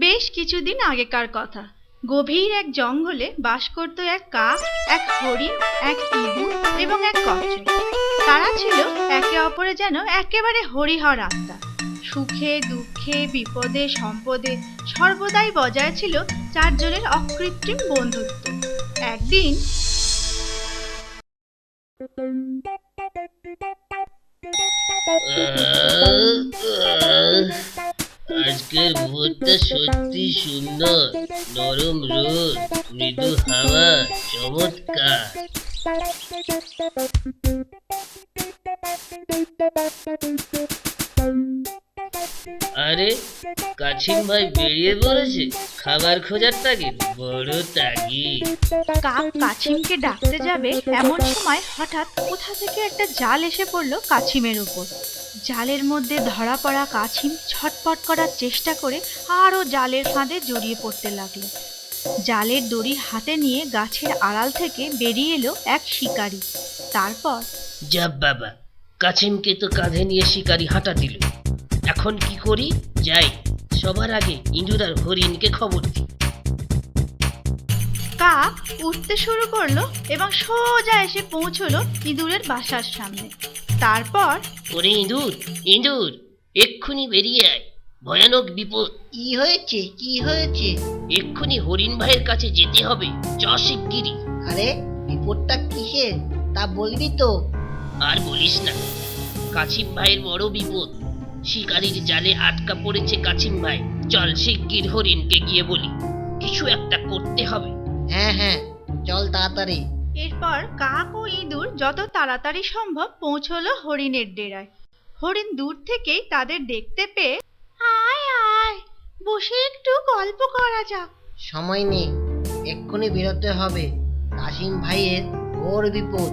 বেশ কিছুদিন আগেকার কথা। গভীর এক জঙ্গলে বাস করত এক কাক, এক হরিণ, এক ইঁদুর এবং এক কচ্ছপ। তারা ছিল একে অপরে যেন একেবারে হরিহর আত্মা। সুখে দুঃখে বিপদে সম্পদে সর্বদাই বজায় ছিল চারজনের অকৃত্রিম বন্ধুত্ব। একদিন আজকের ভোরটা সত্যি সুন্দর, নরম রোদ, মৃদু হাওয়া, চমৎকার। আরে, কাছিম ভাই বেরিয়ে পড়েছে খাবার খোঁজার তাগিদ, বড় তাগিদ। কাক কাছিমকে ডাকতে যাবে এমন সময় হঠাৎ কোথা থেকে একটা জাল এসে পড়ল কাছিমের উপর। জালের মধ্যে ধরা পড়া কাছিম ছটপট করার চেষ্টা করে আরও জালের ফাঁদে জড়িয়ে পড়তে লাগলো। জালের দড়ি হাতে নিয়ে গাছের আড়াল থেকে বেরিয়ে এলো এক শিকারী। তারপর যা বাবা, কাছিমকে তো কাঁধে নিয়ে শিকারি হাঁটা দিল। এখন কি করি? যাই, সবার আগে ইঁদুর আর হরিণকে খবর দিই। কাক উঠতে শুরু করলো এবং সোজা এসে পৌঁছলো ইঁদুরের বাসার সামনে। তারপর ওরে ইঁদুর, ইঁদুর, এক্ষুনি বেরিয়ে আয়, ভয়ানক বিপদ। কি হয়েছে? কি হয়েছে? এক্ষুনি হরিণ ভাইয়ের কাছে যেতে হবে, চ শিগগিরি। আরে, বিপদটা কিসের তা বলবি তো? আর বলিস না, কাছিম ভাইয়ের বড় বিপদ। শিকারির জালে আটকা পড়েছে কাছিম ভাই। চল শিগগির হরিণকে গিয়ে বলি, কিছু একটা করতে হবে। হ্যাঁ হ্যাঁ, চল তাড়াতাড়ি। এরপর কাক ও ইঁদুর যত তাড়াতাড়ি সম্ভব পৌঁছলো হরিণের ডেরায়। হরিণ দূর থেকেই তাদের দেখতে পেয়ে, আয় আয়, বসে একটু গল্প করা যাক। সময় নেই, এক্ষুনি বেরোতে হবে। কাসিম ভাইয়ের ঘোর বিপদ,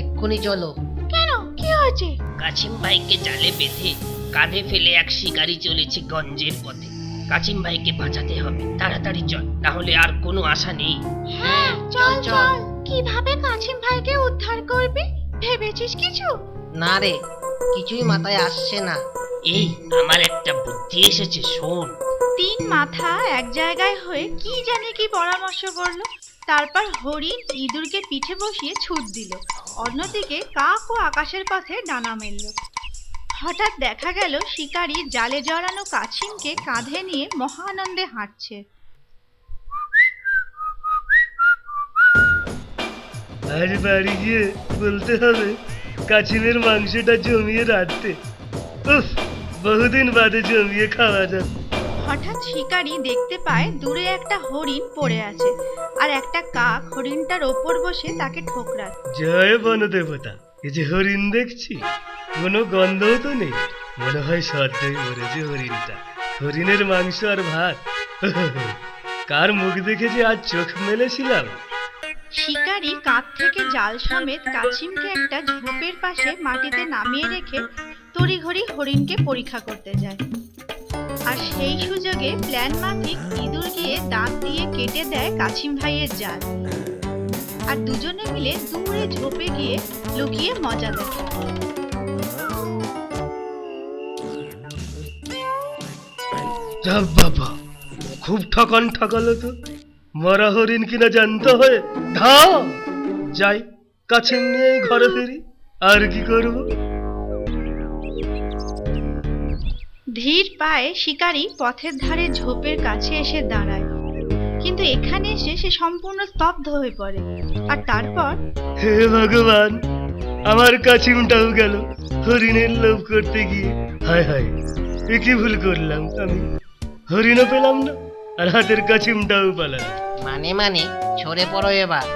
এক্ষুনি চলো। কেন, কি হয়েছে? কাছিম ভাইকে জালে বেঁধে কাঁধে ফেলে এক শিকারি চলেছে গঞ্জের পথে। কাছিম ভাইকে বাঁচাতে হবে, তাড়াতাড়ি চল, তাহলে আর কোনো আশা নেই। হ্যাঁ, চল চল। কিভাবে কাছিম ভাইকে উদ্ধার করবি, ভেবেছিস কিছু? না রে, কিছুই মাথায় আসছে না। এই, আমার একটা বুদ্ধি এসেছে, শোন। তিন মাথা এক জায়গায় হয়ে কি জানি কি পরামর্শ করলো। তারপর হরিণ ইঁদুরকে পিঠে বসিয়ে ছুট দিল। অন্যদিকে কাক ও আকাশের পথে ডানা মেলল। হঠাৎ দেখা গেল শিকারী জালে জড়ানো কাছিমকে কাঁধে নিয়ে মহানন্দে হাঁটছে। আজ বাড়ি গিয়ে বলতে হবে কাছিমের মাংসটা জমিয়ে রাখতে। উফ, বহুদিন বাদে জমিয়ে খাওয়া যাবে। হঠাৎ শিকারী দেখতে পায় দূরে একটা হরিণ পড়ে আছে, আর একটা কাক হরিণটার ওপর বসে তাকে ঠোকরায়। জয় বনদেবতা, এই যে হরিণ দেখছি, কোনো গন্ধও তো নেই। মনে হয় সদ্যই মরেছে হরিণটা। হরিণের মাংস আর ভাত, কার মুখ দেখে যে আজ চোখ মেলেছিলাম। শিকারী কাঁধ থেকে জাল সমেত কাছিমকে একটা ঝোপের পাশে মাটিতে নামিয়ে রেখে তড়িঘড়ি হরিণকে পরীক্ষা করতে যায়। আর সেই সুযোগে প্ল্যান মাফিক ইঁদুর গিয়ে দাঁত দিয়ে কেটে দেয় কাছিম ভাইয়ের জাল। আর দুজনে মিলে দূরে ঝোপে গিয়ে লুকিয়ে মজা দেখে। যা বাবা, খুব ঠকান ঠকালো তো। মরা হরিণ কিনা জানতে হয়। ধাও, যাই, কাছিম নিয়ে ঘরে ফিরি। আর কি করব? ধীর পায়ে শিকারী পথের ধারে ঝোপের কাছে এসে দাঁড়ায়, কিন্তু এখানে এসে সে সম্পূর্ণ স্তব্ধ হয়ে পড়ে। আর তারপর হে ভগবান, আমার কাছিমটাও গেল হরিণের লোভ করতে গিয়ে। হায় হায়, এ কি ভুল করলাম আমি? হরিণও পেলাম না, আর হাতের কাছিমটাও পালাম। মানে সরে পড়ো এবার।